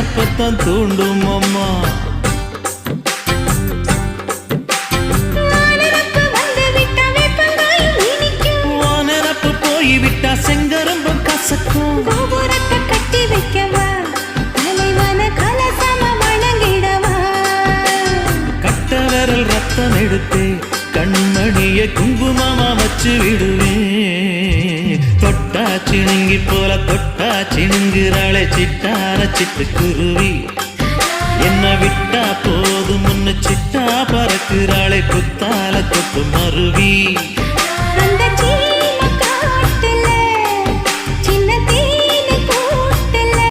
நினப்பத்தான் தூண்டும் அம்மா. நினப்பு போய்விட்டா செங்கரும்பும் கசக்கும். கோபுரத்தை கட்டி வைக்கவா தலைவன கலசம வணங்கிடவா. கட்ட விரல் ரத்தம் எடுத்தே கண்மணிய குங்குமமா வச்சு விடுவேன். தொட்டா சிணுங்கி போல தொட்டா சிணுங்குறாளே சிட்டார சிட்டுக்குருவி. என்ன விட்டா போதும் முன்னு சிட்டா பறக்குறாளே குத்தால தொட்டு மருவி. அந்த